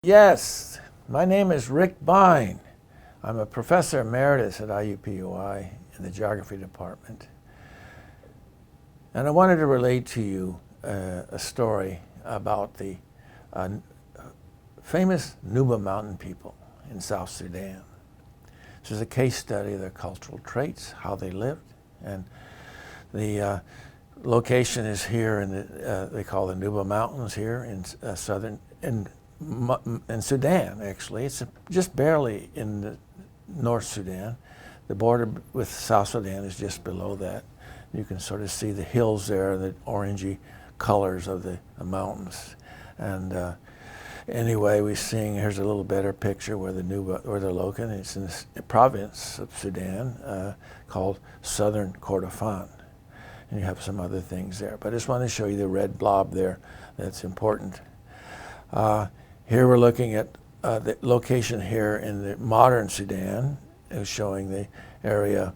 Yes, my name is Rick Bine. I'm a professor emeritus at IUPUI in the geography department. And I wanted to relate to you a story about the famous Nuba Mountain people in South Sudan. This is a case study of their cultural traits, how they lived, and the location is here in the, they call the Nuba Mountains here in in Sudan, actually. It's just barely in the North Sudan. The border with South Sudan is just below that. You can sort of see the hills there, the orangey colors of the mountains. And anyway, we're seeing, here's a little better picture where the Nuba, where they're located. It's in the province of Sudan called Southern Kordofan. And you have some other things there. But I just want to show you the red blob there that's important. Here we're looking at the location here in the modern Sudan, is showing the area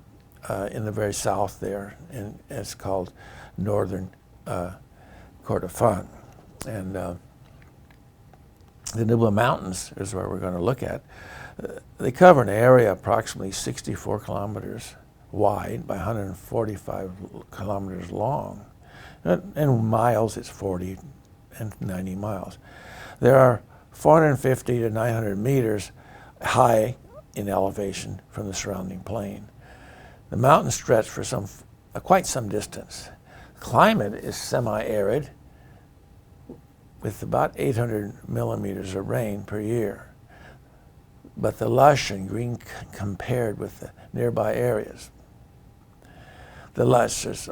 in the very south there, and it's called Northern Kordofan. And the Nuba Mountains is where we're going to look at. They cover an area approximately 64 kilometers wide by 145 kilometers long. In miles, it's 40 and 90 miles. There are 450 to 900 meters high in elevation from the surrounding plain. The mountains stretch for quite some distance. The climate is semi-arid with about 800 millimeters of rain per year, but the lush and green compared with the nearby areas. The lush it's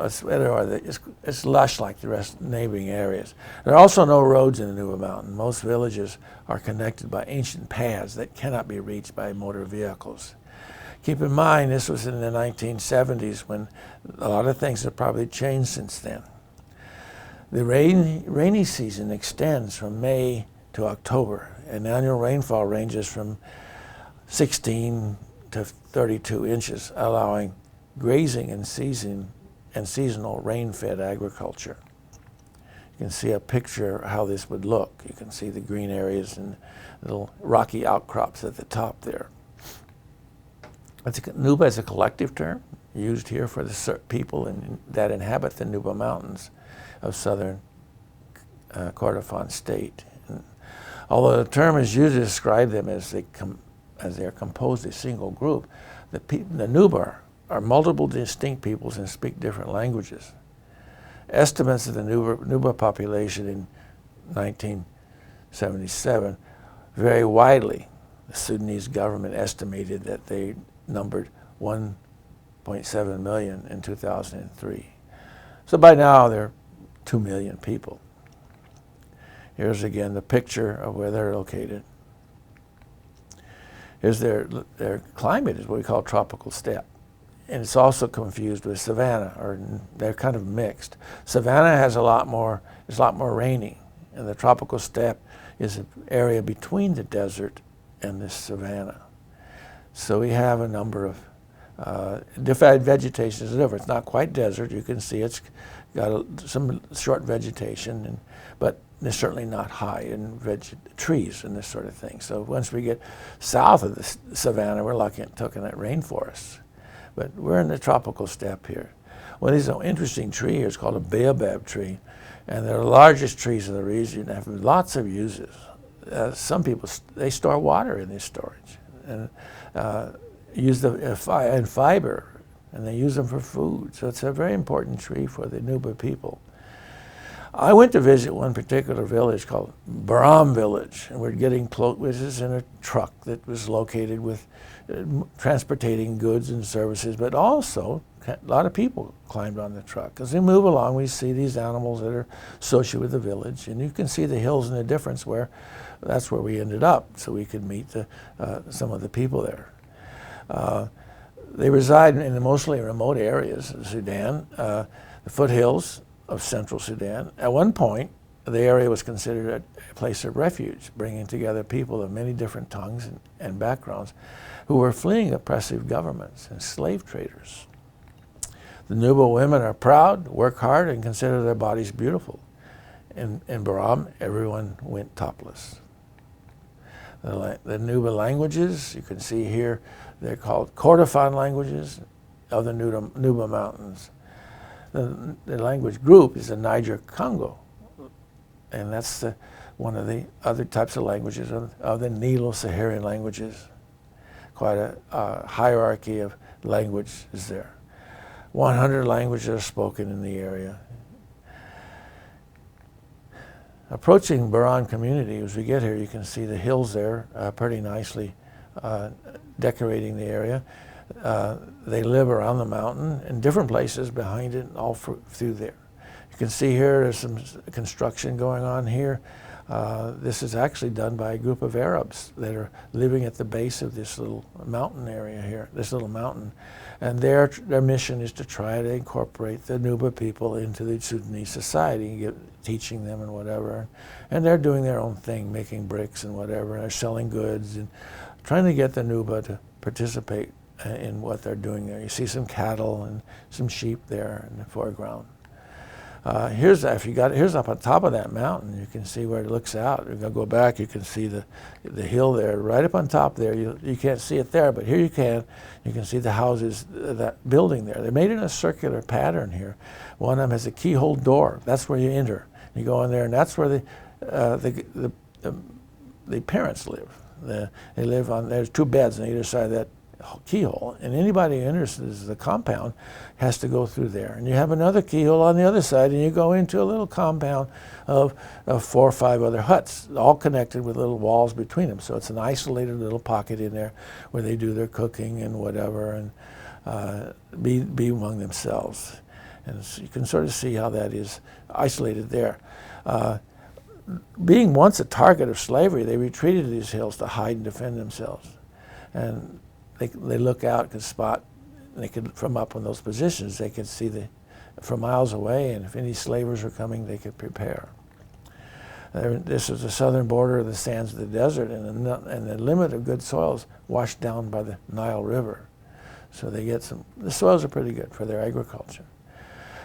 lush like the rest of the neighboring areas. There are also no roads in the Nuba Mountain. Most villages are connected by ancient paths that cannot be reached by motor vehicles. Keep in mind, this was in the 1970s when a lot of things have probably changed since then. The rainy season extends from May to October, and annual rainfall ranges from 16 to 32 inches, allowing grazing and seasonal rain-fed agriculture. You can see a picture of how this would look. You can see the green areas and little rocky outcrops at the top there. Nuba is a collective term used here for the people that inhabit the Nuba Mountains of southern Kordofan state. And although the term is used to describe them as they are composed of a single group, the Nuba are multiple distinct peoples and speak different languages. Estimates of the Nuba population in 1977 vary widely. The Sudanese government estimated that they numbered 1.7 million in 2003. So by now they're 2 million people. Here's again the picture of where they're located. Here's their climate is what we call tropical steppe. And it's also confused with savanna, or they're kind of mixed. Savanna has a lot more rainy, and the tropical steppe is an area between the desert and the savanna. So we have a number of different vegetation is different. It's not quite desert. You can see it's got some short vegetation, but they're certainly not high in trees and this sort of thing. So once we get south of the savanna, we're looking at rainforests. But we're in the tropical steppe here. Well, there's an interesting tree here. It's called a baobab tree, and they're the largest trees in the region. They have lots of uses. Some people, they store water in this storage and use the fiber, and they use them for food. So it's a very important tree for the Nuba people. I went to visit one particular village called Baram Village, and we're getting which is in a truck that was located with transporting goods and services, but also a lot of people climbed on the truck. As we move along, we see these animals that are associated with the village, and you can see the hills and the difference where that's where we ended up, so we could meet some of the people there. They reside in the mostly remote areas of Sudan, the foothills of central Sudan. At one point, the area was considered a place of refuge, bringing together people of many different tongues and backgrounds who were fleeing oppressive governments and slave traders. The Nuba women are proud, work hard, and consider their bodies beautiful. In Baram, everyone went topless. The Nuba languages, you can see here, they're called Kordofan languages of the Nuba Mountains. The language group is the Niger-Congo, and that's one of the other types of languages of the Nilo-Saharan languages. Quite a hierarchy of language is there. 100 languages are spoken in the area. Approaching Buran community, as we get here, you can see the hills there pretty nicely decorating the area. They live around the mountain in different places behind it, all through there. You can see here there's some construction going on here. This is actually done by a group of Arabs that are living at the base of this little mountain area here, this little mountain. And their mission is to try to incorporate the Nuba people into the Sudanese society, teaching them and whatever. And they're doing their own thing, making bricks and whatever. And they're selling goods and trying to get the Nuba to participate in what they're doing there. You see some cattle and some sheep there in the foreground. Here's up on top of that mountain. You can see where it looks out. You're gonna go back. You can see the hill there, right up on top there. You can't see it there, but here you can. You can see the houses, that building there. They're made in a circular pattern here. One of them has a keyhole door. That's where you enter. You go in there, and that's where the parents live. They live on. There's 2 beds on either side of that keyhole, and anybody who enters the compound has to go through there. And you have another keyhole on the other side, and you go into a little compound of 4 or 5 other huts, all connected with little walls between them. So it's an isolated little pocket in there where they do their cooking and whatever, and be among themselves. And so you can sort of see how that is isolated there. Being once a target of slavery, they retreated to these hills to hide and defend themselves. And they look out, could spot, they could, from up in those positions, they could see from miles away, and if any slavers were coming, they could prepare. This is the southern border of the sands of the desert, and the limit of good soils washed down by the Nile River. So the soils are pretty good for their agriculture.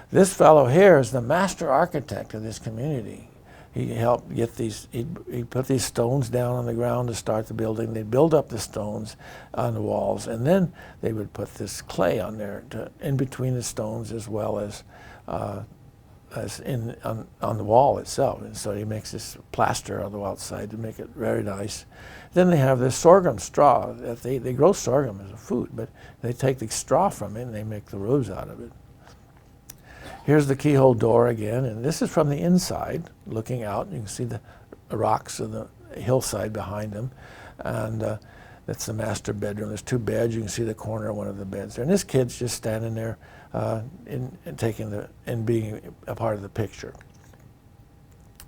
This fellow here is the master architect of this community. He helped get he put these stones down on the ground to start the building. They'd build up the stones on the walls, and then they would put this clay on there in between the stones, as well as on the wall itself. And so he makes this plaster on the outside to make it very nice. Then they have this sorghum straw. They grow sorghum as a food, but they take the straw from it and they make the roofs out of it. Here's the keyhole door again, and this is from the inside, looking out. You can see the rocks of the hillside behind them, and that's the master bedroom. There's 2 beds. You can see the corner of one of the beds there. And this kid's just standing there and being a part of the picture.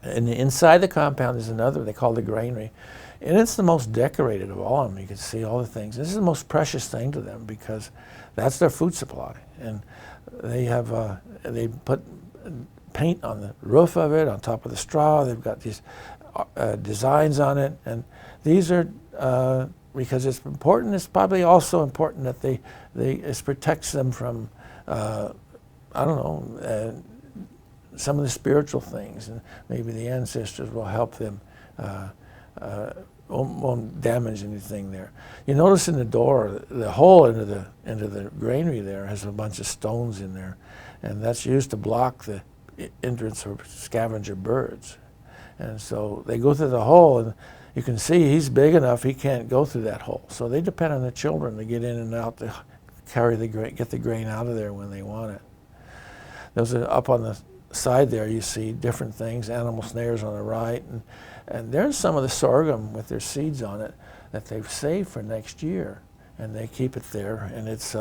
And inside the compound is another they call the granary, and it's the most decorated of all of them. You can see all the things. This is the most precious thing to them because that's their food supply. And they put paint on the roof of it, on top of the straw. They've got these designs on it, and these are because it's important. It's probably also important that it protects them from some of the spiritual things, and maybe the ancestors will help them. Won't damage anything there. You notice in the door, the hole into the granary there has a bunch of stones in there, and that's used to block the entrance of scavenger birds. And so they go through the hole, and you can see he's big enough he can't go through that hole. So they depend on the children to get in and out to carry the grain, get the grain out of there when they want it. Those are up on the side there. You see different things, animal snares on the right, and there's some of the sorghum with their seeds on it that they've saved for next year, and they keep it there. And it's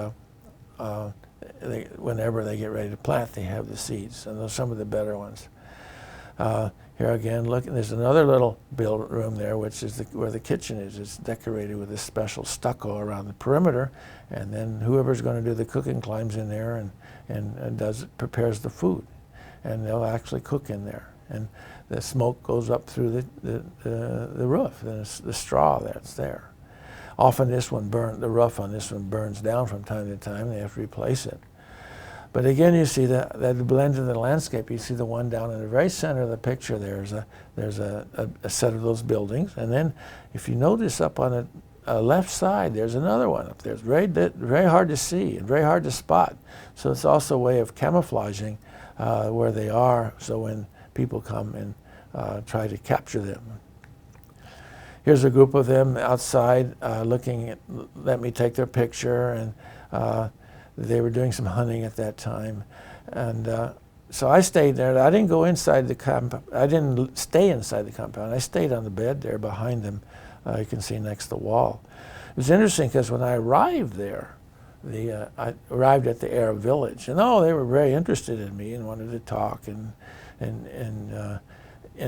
whenever they get ready to plant, they have the seeds, and those are some of the better ones. Here again, look, there's another little build room there, which is where the kitchen is. It's decorated with this special stucco around the perimeter, and then whoever's going to do the cooking climbs in there and prepares the food, and they'll actually cook in there. And the smoke goes up through the roof, the straw that's there. Often the roof on this one burns down from time to time. They have to replace it. But again, you see that blend in the landscape. You see the one down in the very center of the picture. There's a set of those buildings, and then if you notice up on the left side, there's another one up there. It's very hard to see and very hard to spot. So it's also a way of camouflaging where they are, so when people come and try to capture them. Here's a group of them outside looking at, let me take their picture, and they were doing some hunting at that time. And so I stayed there. I didn't go inside the compound. I didn't stay inside the compound. I stayed on the bed there behind them. You can see next to the wall. It was interesting because when I arrived there, I arrived at the Arab village, and they were very interested in me and wanted to talk, and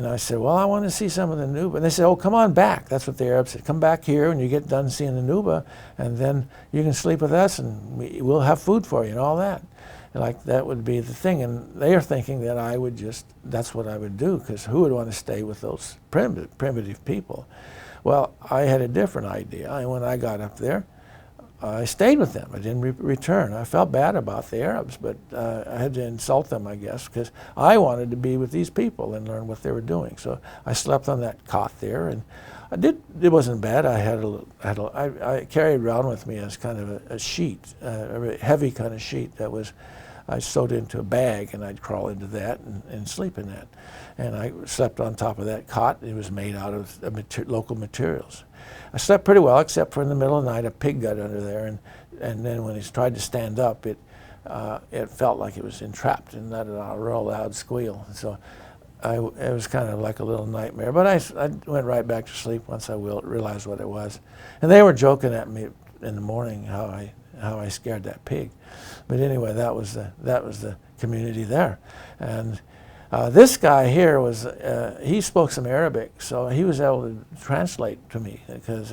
I said, well, I want to see some of the Nuba. And they said, oh, come on back. That's what the Arabs said. Come back here when you get done seeing the Nuba, and then you can sleep with us, and we'll have food for you and all that. And like that would be the thing. And they are thinking that I would that's what I would do, because who would want to stay with those primitive people? Well, I had a different idea. And when I got up there, I stayed with them. I didn't return. I felt bad about the Arabs, but I had to insult them, I guess, because I wanted to be with these people and learn what they were doing. So I slept on that cot there, and it wasn't bad. I carried around with me as kind of a sheet, a heavy kind of sheet that I sewed into a bag, and I'd crawl into that and sleep in that. And I slept on top of that cot. It was made out of local materials. I slept pretty well, except for in the middle of the night, a pig got under there, and then when he tried to stand up, it felt like it was entrapped and let out a real loud squeal. So it was kind of like a little nightmare. But I went right back to sleep once I realized what it was. And they were joking at me in the morning how I scared that pig. But anyway, that was the community there. And this guy here he spoke some Arabic, so he was able to translate to me, because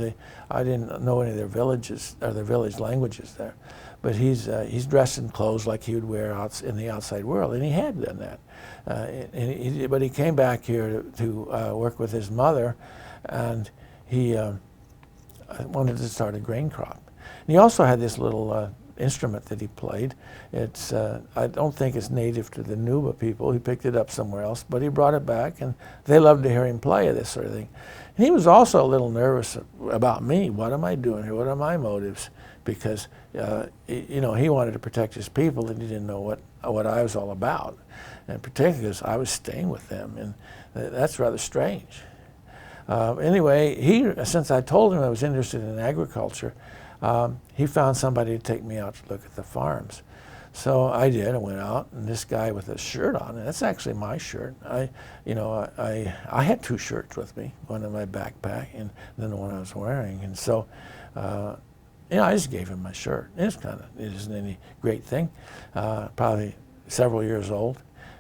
I didn't know any of their villages or their village languages there. But he's dressed in clothes like he would wear out in the outside world, and he had done that. But he came back here to work with his mother, and he wanted to start a grain crop. And he also had this little instrument that he played. I don't think it's native to the Nuba people. He picked it up somewhere else, but he brought it back, and they loved to hear him play this sort of thing. And he was also a little nervous about me. What am I doing here? What are my motives? Because he wanted to protect his people, and he didn't know what I was all about. And particularly because I was staying with them, and that's rather strange. Anyway, since I told him I was interested in agriculture, he found somebody to take me out to look at the farms. So I did. I went out, and this guy with a shirt on, and that's actually my shirt. I had two shirts with me, one in my backpack and then the one I was wearing. And so, I just gave him my shirt. It isn't any great thing. Probably several years old.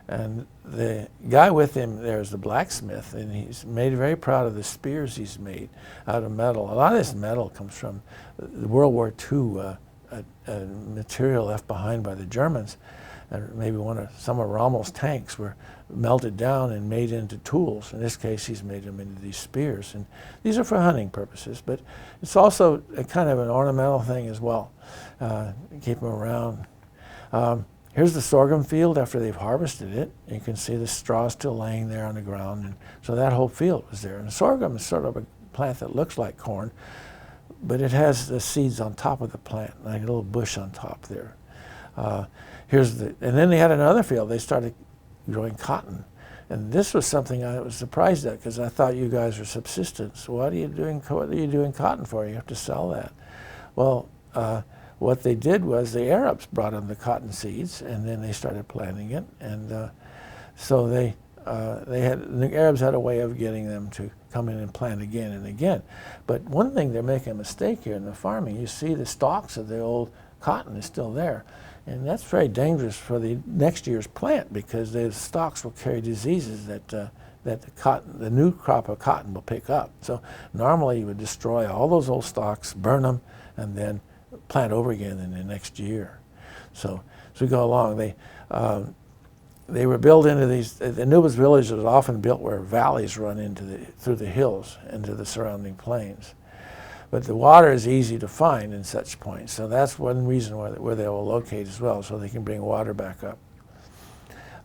And the guy with him there is the blacksmith, and he's made very proud of the spears he's made out of metal. A lot of this metal comes from the World War II material left behind by the Germans. And maybe some of Rommel's tanks were melted down and made into tools. In this case, he's made them into these spears. And these are for hunting purposes, but it's also a kind of an ornamental thing as well. Keep them around. Here's the sorghum field after they've harvested it. You can see the straw still laying there on the ground. And so that whole field was there. And sorghum is sort of a plant that looks like corn, but it has the seeds on top of the plant, like a little bush on top there. And then they had another field. They started growing cotton. And this was something I was surprised at, because I thought you guys were subsistence. What are you doing cotton for? You have to sell that. Well, what they did was the Arabs brought them the cotton seeds, and then they started planting it. And so the Arabs had a way of getting them to come in and plant again and again. But one thing, they're making a mistake here in the farming. You see the stalks of the old cotton is still there. And that's very dangerous for the next year's plant, because the stalks will carry diseases that the new crop of cotton will pick up. So normally you would destroy all those old stalks, burn them, and then plant over again in the next year. So as we go along, they were built into these. The Nuba's village was often built where valleys run through the hills into the surrounding plains. But the water is easy to find in such points, so that's one reason where they will locate as well, so they can bring water back up.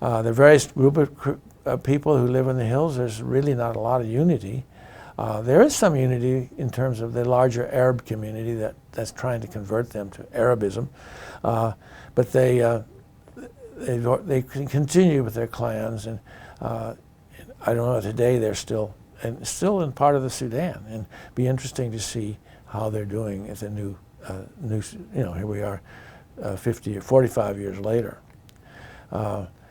The various group of people who live in the hills, there's really not a lot of unity. There is some unity in terms of the larger Arab community that's trying to convert them to Arabism, but they continue with their clans, and I don't know, today they're still in part of the Sudan, and be interesting to see how they're doing at the new, here we are 50 or 45 years later.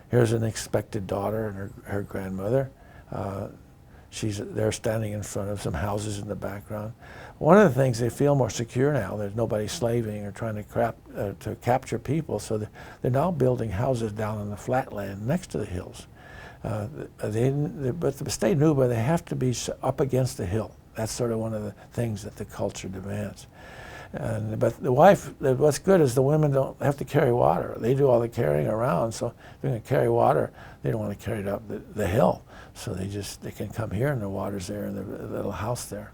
Here's an expected daughter and her grandmother. They're standing in front of some houses in the background. One of the things, they feel more secure now. There's nobody slaving or trying to capture people, so they're now building houses down on the flatland next to the hills. But the state Nuba, they have to be up against the hill. That's sort of one of the things that the culture demands. But what's good is the women don't have to carry water. They do all the carrying around, so if they're going to carry water, they don't want to carry it up the hill. So they can come here and the water's there in the little house there.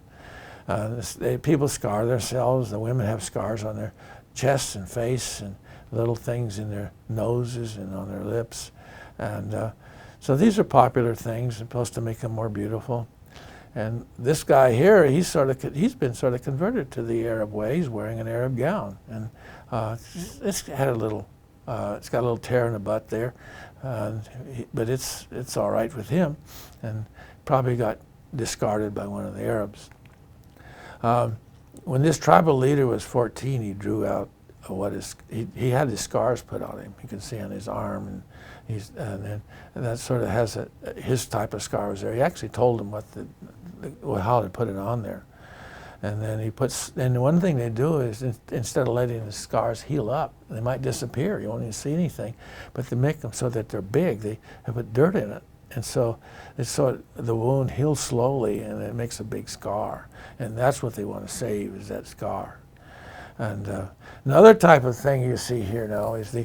People scar themselves. The women have scars on their chests and face and little things in their noses and on their lips. And so these are popular things supposed to make them more beautiful. And this guy here, he's been sort of converted to the Arab way. He's wearing an Arab gown, and it's got a little tear in the butt there, but it's all right with him, and probably got discarded by one of the Arabs. When this tribal leader was 14, he drew out he had his scars put on him. You can see on his arm, and that sort of has his type of scars there. He actually told him how to put it on there, and then and one thing they do is instead of letting the scars heal up, they might disappear. You won't even see anything, but they make them so that they're big. They put dirt in it, and so the wound heals slowly, and it makes a big scar, and that's what they want to save, is that scar. And another type of thing you see here now is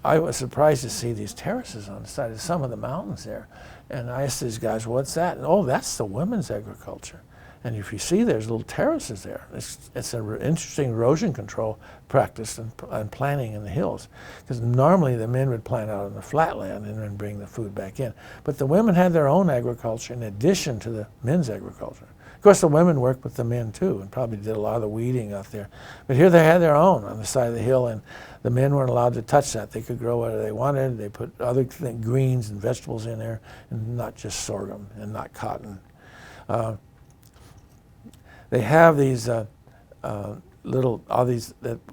I was surprised to see these terraces on the side of some of the mountains there. And I asked these guys, what's that? And, oh, that's the women's agriculture. And if you see, there's little terraces there. It's an interesting erosion control practice and planting in the hills. Because normally the men would plant out on the flatland and then bring the food back in. But the women had their own agriculture in addition to the men's agriculture. Of course, the women worked with the men too, and probably did a lot of the weeding out there. But here they had their own on the side of the hill, and the men weren't allowed to touch that. They could grow whatever they wanted. They put other greens and vegetables in there, and not just sorghum and not cotton. They have these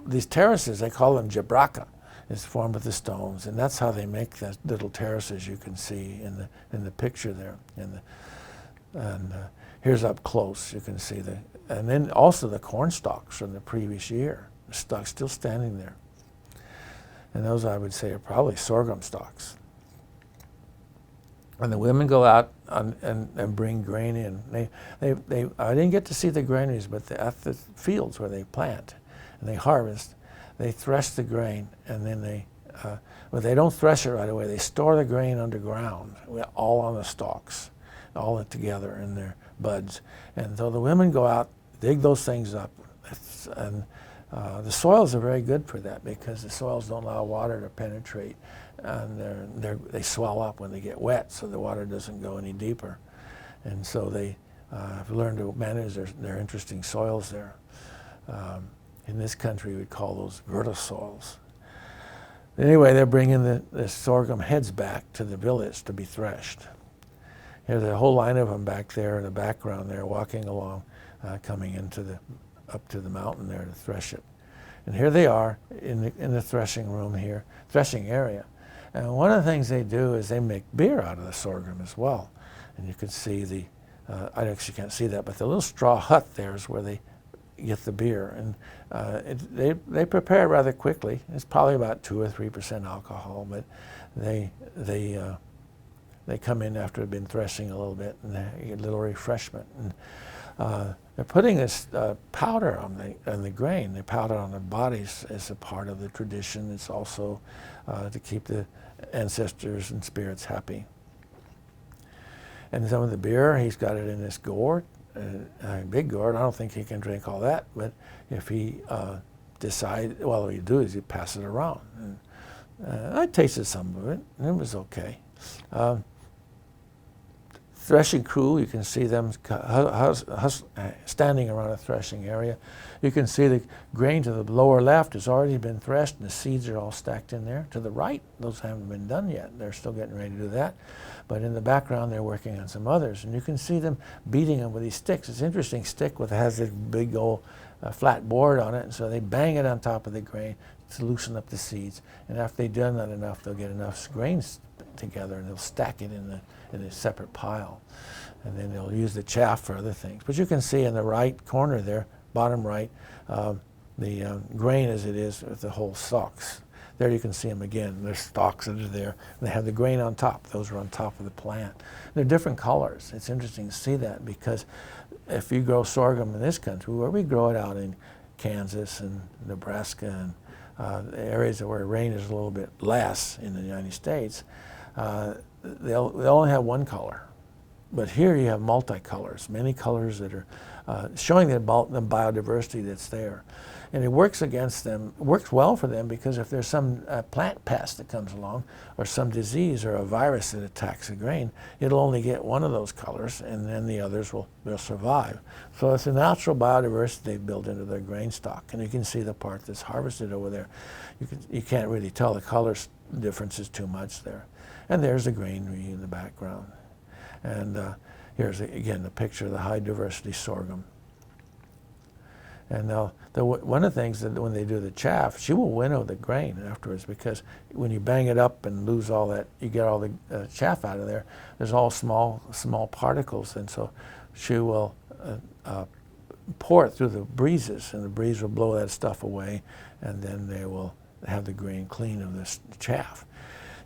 these terraces. They call them jabraka. It's formed with the stones, and that's how they make the little terraces you can see in the picture there. Here's up close, you can see and then also the corn stalks from the previous year, the stalks still standing there. And those, I would say, are probably sorghum stalks. And the women go out and bring grain in. I didn't get to see the granaries, but at the fields where they plant and they harvest, they thresh the grain, and then but they don't thresh it right away. They store the grain underground, all on the stalks, all together in their buds. And so the women go out, dig those things up, and the soils are very good for that, because the soils don't allow water to penetrate, and they swell up when they get wet, so the water doesn't go any deeper. And so they have learned to manage their interesting soils there. In this country, we'd call those vertisoils. Anyway, they're bringing the sorghum heads back to the village to be threshed. There's a whole line of them back there in the background there, walking along, coming up to the mountain there to thresh it. And here they are in the threshing room here, threshing area. And one of the things they do is they make beer out of the sorghum as well. And you can see I actually can't see that, but the little straw hut there is where they get the beer. And they prepare it rather quickly. It's probably about 2 or 3% alcohol, but they come in after they've been threshing a little bit, and they get a little refreshment. And they're putting this powder on the grain. They powder on their bodies as a part of the tradition. It's also to keep the ancestors and spirits happy. And some of the beer, he's got it in this gourd, big gourd, I don't think he can drink all that, but if he decides, well, what you do is you pass it around. And, I tasted some of it, and it was okay. Threshing crew, you can see them standing around a threshing area. You can see the grain to the lower left has already been threshed, and the seeds are all stacked in there. To the right, those haven't been done yet. They're still getting ready to do that. But in the background, they're working on some others. And you can see them beating them with these sticks. It's an interesting stick that has this big old flat board on it, and so they bang it on top of the grain to loosen up the seeds. And after they've done that enough, they'll get enough grains together, and they'll stack it in a separate pile. And then they'll use the chaff for other things. But you can see in the right corner there, bottom right, the grain as it is with the whole stalks. There you can see them again. There's stalks that are there. And they have the grain on top. Those are on top of the plant. They're different colors. It's interesting to see that, because if you grow sorghum in this country, where we grow it out in Kansas and Nebraska and areas where rain is a little bit less in the United States, they only have one color. But here you have multicolors, many colors that are showing the biodiversity that's there. And it works against them, works well for them, because if there's some plant pest that comes along, or some disease or a virus that attacks the grain, it'll only get one of those colors, and then the others will survive. So it's a natural biodiversity they've built into their grain stock. And you can see the part that's harvested over there. You can't really tell the color differences too much there. And there's the granary in the background. And here's, again, the picture of the high diversity sorghum. And now, one of the things that when they do the chaff, she will winnow the grain afterwards, because when you bang it up and lose all that, you get all the chaff out of there, there's all small particles. And so she will pour it through the breezes, and the breeze will blow that stuff away, and then they will have the grain clean of this chaff.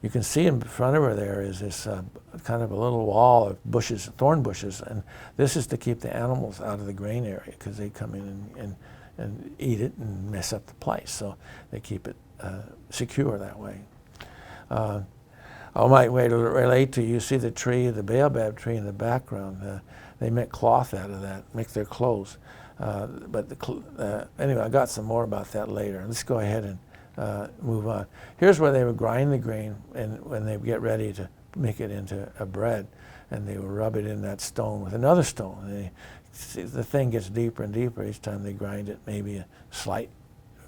You can see in front of her there is this kind of a little wall of bushes, thorn bushes, and this is to keep the animals out of the grain area, because they come in and eat it and mess up the place. So they keep it secure that way. I might way to relate to, you see the tree, the baobab tree in the background. They make cloth out of that, make their clothes. Anyway, I got some more about that later. Let's go ahead and move on. Here's where they would grind the grain, and when they get ready to make it into a bread, and they would rub it in that stone with another stone. The thing gets deeper and deeper each time they grind it, maybe a slight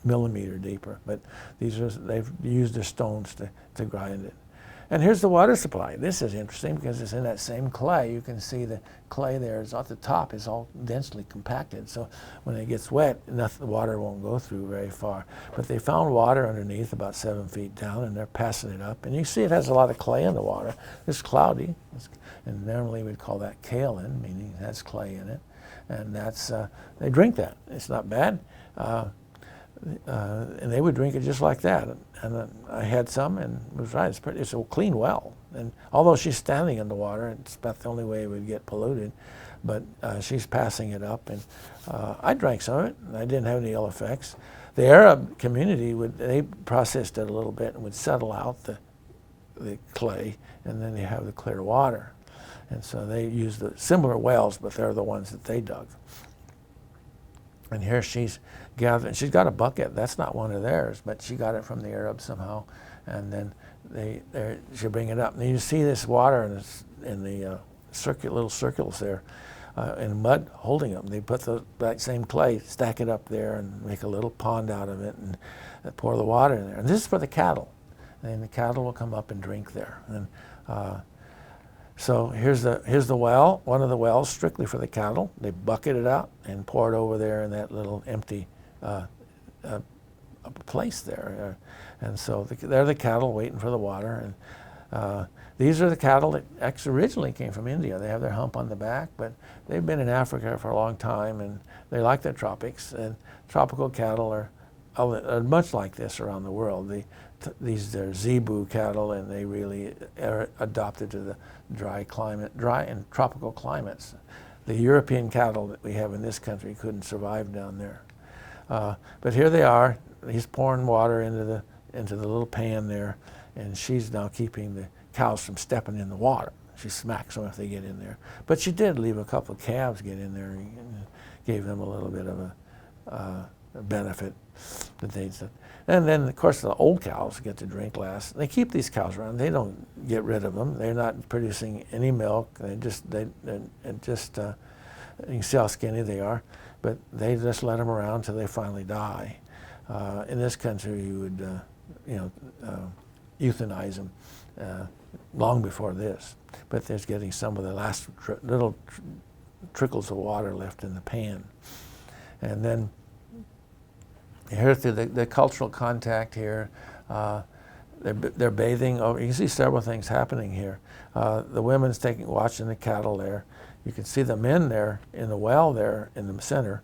millimeter deeper. But they've used the stones to grind it. And here's the water supply. This is interesting because it's in that same clay. You can see the clay there is at the top is all densely compacted. So when it gets wet, the water won't go through very far. But they found water underneath about 7 feet down, and they're passing it up. And you see it has a lot of clay in the water. It's cloudy, and normally we'd call that kaolin, meaning it has clay in it. And that's they drink that. It's not bad. And they would drink it just like that. And I had some, and it was right. It's a clean well. And although she's standing in the water, it's about the only way it would get polluted. But she's passing it up, and I drank some of it, and I didn't have any ill effects. The Arab community they processed it a little bit and would settle out the clay, and then they have the clear water. And so they use the similar wells, but they're the ones that they dug. And here she's gathering. She's got a bucket. That's not one of theirs, but she got it from the Arabs somehow. And then she'll bring it up. And you see this water in the little circles there in mud holding them. They put that same clay, stack it up there, and make a little pond out of it, and pour the water in there. And this is for the cattle. And the cattle will come up and drink there. And so here's the well, one of the wells strictly for the cattle. They bucket it out and pour it over there in that little empty place there. And so they're the cattle waiting for the water. And these are the cattle that actually originally came from India. They have their hump on the back, but they've been in Africa for a long time, and they like the tropics. And tropical cattle are much like this around the world. These are zebu cattle, and they really are adopted to the dry and tropical climates. The European cattle that we have in this country couldn't survive down there. But here they are. He's pouring water into the little pan there, and she's now keeping the cows from stepping in the water. She smacks them if they get in there. But she did leave a couple of calves get in there and gave them a little bit of a benefit that they said. And then, of course, the old cows get to drink last. They keep these cows around. They don't get rid of them. They're not producing any milk. You can see how skinny they are, but they just let them around until they finally die. In this country, you would, euthanize them long before this. But there's getting some of the last little trickles of water left in the pan. And then here through the cultural contact here, they're bathing. Oh, you can see several things happening here. The women's watching the cattle there. You can see the men there in the well there in the center,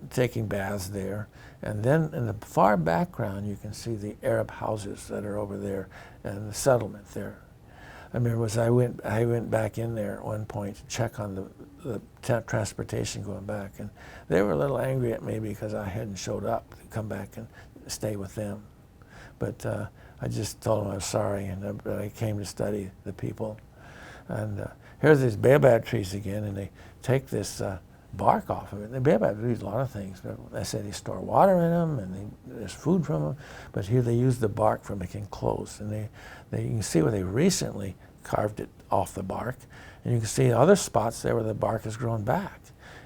taking baths there. And then in the far background, you can see the Arab houses that are over there and the settlement there. I remember I went back in there at one point to check on the transportation going back, and they were a little angry at me because I hadn't showed up to come back and stay with them. But I just told them I was sorry and that I came to study the people. And here's these baobab trees again, and they take this bark off of it. The baobab trees a lot of things. They say they store water in them and there's food from them, but here they use the bark for making clothes. And you can see where they recently carved it off the bark, and you can see other spots there where the bark has grown back.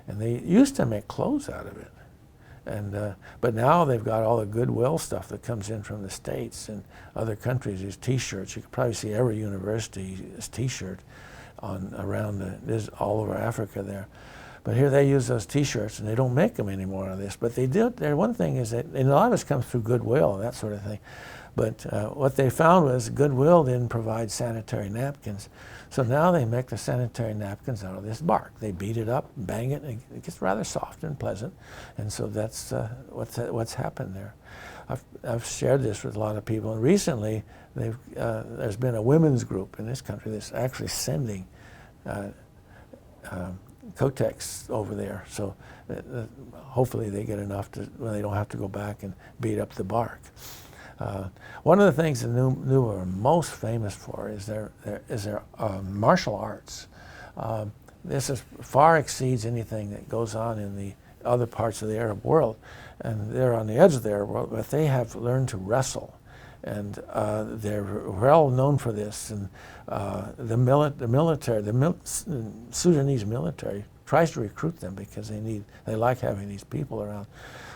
And they used to make clothes out of it. And but now they've got all the Goodwill stuff that comes in from the States and other countries. These T-shirts, you can probably see every university's T-shirt there's all over Africa there. But here they use those T-shirts, and they don't make them anymore out of this. But they did. One thing is that, and a lot of this comes through Goodwill and that sort of thing. But what they found was Goodwill didn't provide sanitary napkins. So now they make the sanitary napkins out of this bark. They beat it up, bang it, and it gets rather soft and pleasant. And so that's what's happened there. I've shared this with a lot of people. And recently, there's been a women's group in this country that's actually sending Kotex over there. So hopefully they get enough when they don't have to go back and beat up the bark. One of the things that Nuba are most famous for is their martial arts. This far exceeds anything that goes on in the other parts of the Arab world. And they're on the edge of the Arab world, but they have learned to wrestle. And they're well known for this. And the Sudanese military tries to recruit them because they like having these people around.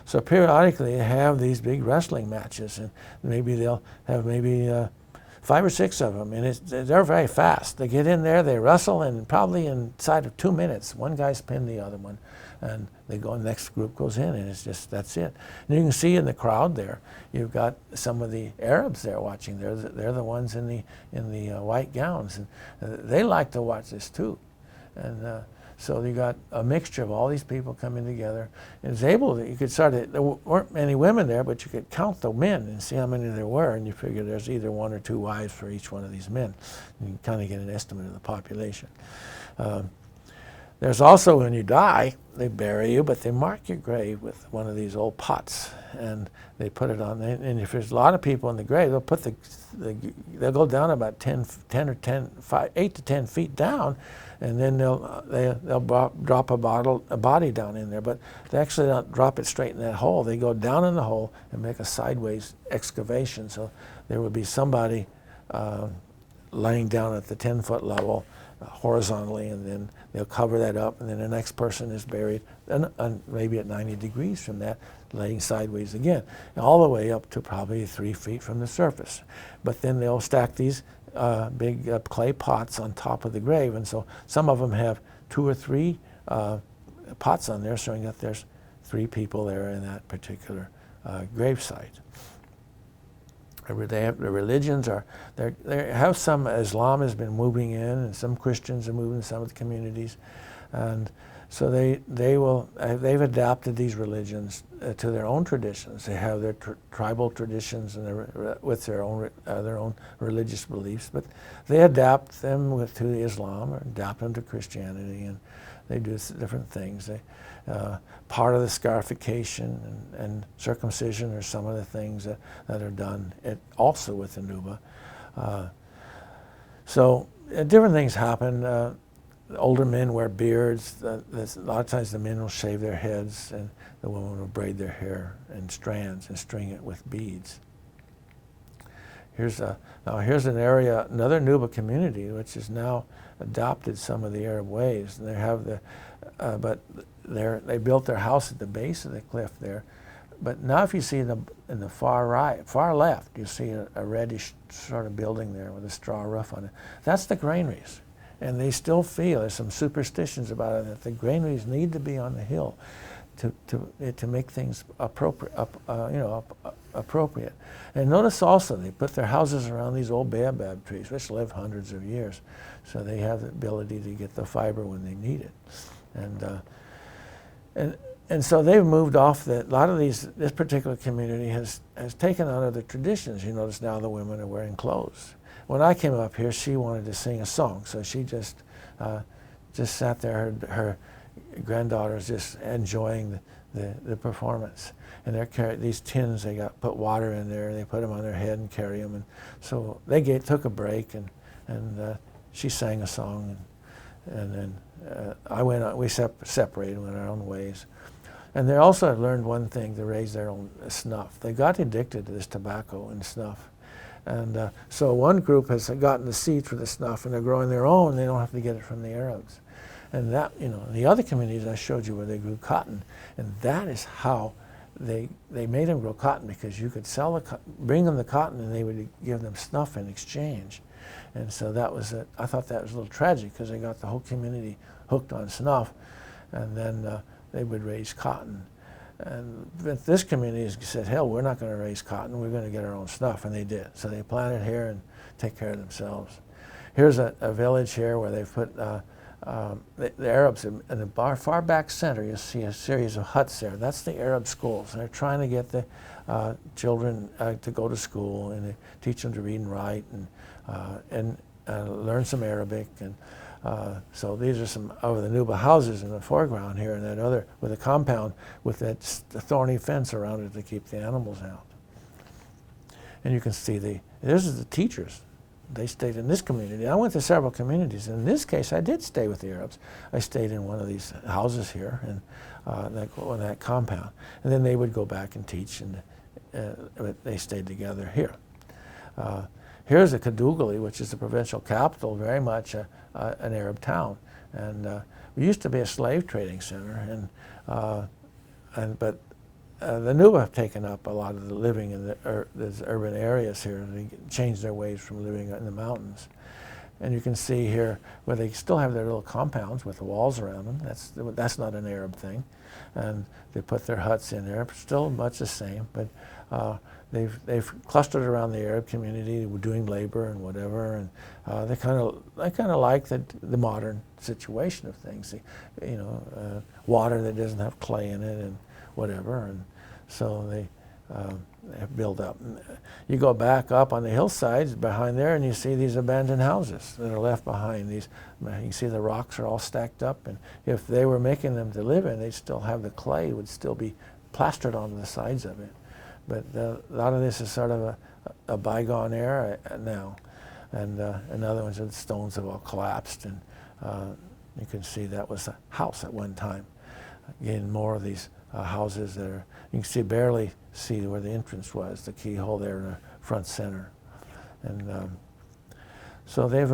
So periodically they have these big wrestling matches, and maybe they'll have 5 or 6 of them, and they're very fast. They get in there, they wrestle, and probably inside of 2 minutes, one guy's pinned the other one, and the next group goes in, and that's it. And you can see in the crowd there, you've got some of the Arabs there watching. They're the ones in the white gowns, and they like to watch this too. And so you got a mixture of all these people coming together. And there weren't many women there, but you could count the men and see how many there were, and you figure there's either 1 or 2 wives for each one of these men. And you kind of get an estimate of the population. There's also, when you die, they bury you, but they mark your grave with one of these old pots, and they put it on. And if there's a lot of people in the grave, they'll put they'll go down about 8 to 10 feet down, and then they'll drop a body down in there. But they actually don't drop it straight in that hole. They go down in the hole and make a sideways excavation. So there would be somebody laying down at the 10-foot level horizontally, and then they'll cover that up, and then the next person is buried maybe at 90 degrees from that, laying sideways again, all the way up to probably 3 feet from the surface. But then they'll stack these big clay pots on top of the grave, and so some of them have 2 or 3 pots on there, showing that there's 3 people there in that particular grave site. The religions they have some. Islam has been moving in, and some Christians are moving in some of the communities, and so they've adapted these religions to their own traditions. They have their tribal traditions and with their own religious beliefs, but they adapt them to Islam or adapt them to Christianity, and they do different things. Part of the scarification and circumcision are some of the things that are done also with the Nuba. So different things happen. Older men wear beards. A lot of times the men will shave their heads, and the women will braid their hair in strands and string it with beads. Here's an area, another Nuba community, which has now adopted some of the Arab ways. And they have they built their house at the base of the cliff there. But now, if you see in the far left, you see a reddish sort of building there with a straw roof on it. That's the granaries. And they still feel, there's some superstitions about it, that the granaries need to be on the hill to make things appropriate. Appropriate. And notice also they put their houses around these old baobab trees, which live hundreds of years, so they have the ability to get the fiber when they need it. And so they've moved off. A lot of this particular community has taken on other traditions. You notice now the women are wearing clothes. When I came up here, she wanted to sing a song, so she just sat there. Her granddaughter's just enjoying the performance. And they're these tins, they put water in there, and they put them on their head and carry them. And so they took a break, and she sang a song, and then I went on. We separated, went our own ways. And they also had learned one thing, to raise their own snuff. They got addicted to this tobacco and snuff. And so one group has gotten the seeds for the snuff, and they're growing their own. They don't have to get it from the Arabs. And that, the other communities I showed you where they grew cotton, and that is how they made them grow cotton, because you could bring them the cotton, and they would give them snuff in exchange. And so that was I thought that was a little tragic, because they got the whole community hooked on snuff, and then they would raise cotton. And this community said, hell, we're not going to raise cotton, we're going to get our own snuff, and they did. So they planted here and take care of themselves. Here's a village here where they've put the Arabs in the far back center. You'll see a series of huts there. That's the Arab schools. They're trying to get the children to go to school, and they teach them to read and write, and learn some Arabic. And so these are some of the Nuba houses in the foreground here, and that other with a compound with that thorny fence around it to keep the animals out. And you can see this is the teachers. They stayed in this community. I went to several communities. In this case, I did stay with the Arabs. I stayed in one of these houses here, and on that compound. And then they would go back and teach, and they stayed together here. Here's a Kadugli, which is the provincial capital, very much an Arab town. And we used to be a slave trading center, but the Nuba have taken up a lot of the living in these urban areas here. They changed their ways from living in the mountains. And you can see here where they still have their little compounds with the walls around them. That's not an Arab thing. And they put their huts in there, still much the same, but they've clustered around the Arab community, doing labor and whatever, and they kind of like the modern situation of things. Water that doesn't have clay in it and whatever, and so they have built up. You go back up on the hillsides behind there, and you see these abandoned houses that are left behind. You can see the rocks are all stacked up, and if they were making them to live in, they'd still have the clay would still be plastered onto the sides of it. But a lot of this is sort of a bygone era now, and other ones, the stones have all collapsed, and you can see that was a house at one time. Again, more of these houses that are, you can barely see where the entrance was, the keyhole there in the front center. And so they've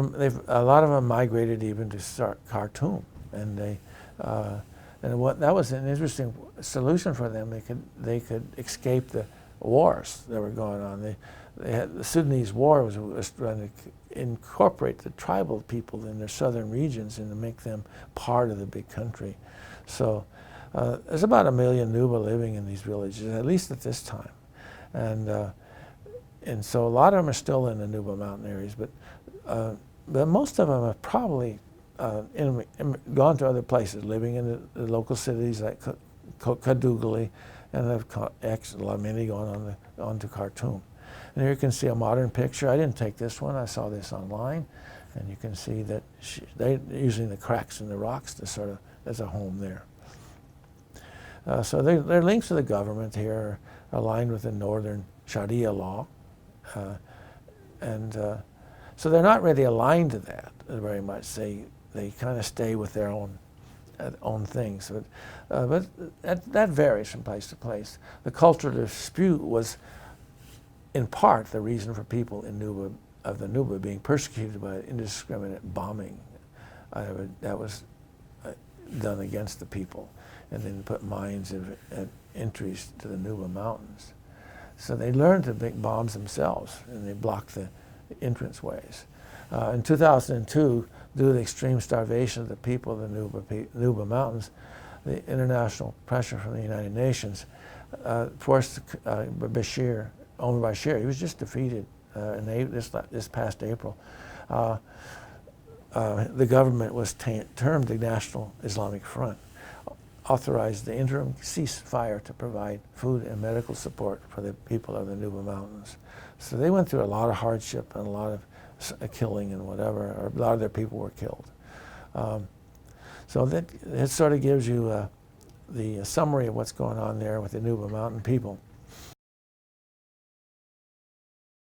a lot of them migrated even to Khartoum, and that was an interesting solution for them. They could escape the wars that were going on. The Sudanese war was trying to incorporate the tribal people in their southern regions and to make them part of the big country. So there's about 1 million Nuba living in these villages, at least at this time. And so a lot of them are still in the Nuba Mountain areas, but most of them have probably gone to other places, living in the local cities like Kadugli, and many going on to Khartoum. And here you can see a modern picture. I didn't take this one. I saw this online, and you can see that they're using the cracks in the rocks to sort of as a home there. So their links to the government here are aligned with the northern Sharia law, and So they're not really aligned to that very much. They kind of stay with their own things. But that varies from place to place. The cultural dispute was, in part, the reason for people in the Nuba being persecuted by indiscriminate bombing that was done against the people, and then put mines at entries to the Nuba Mountains. So they learned to make bombs themselves, and they blocked the entrance ways. In 2002, due to the extreme starvation of the people of the Nuba Mountains, the international pressure from the United Nations forced Omar Bashir, he was just defeated in this past April. The government was termed the National Islamic Front, authorized the interim ceasefire to provide food and medical support for the people of the Nuba Mountains. So they went through a lot of hardship and a lot of killing and whatever, or a lot of their people were killed. So that it sort of gives you the summary of what's going on there with the Nuba Mountain people.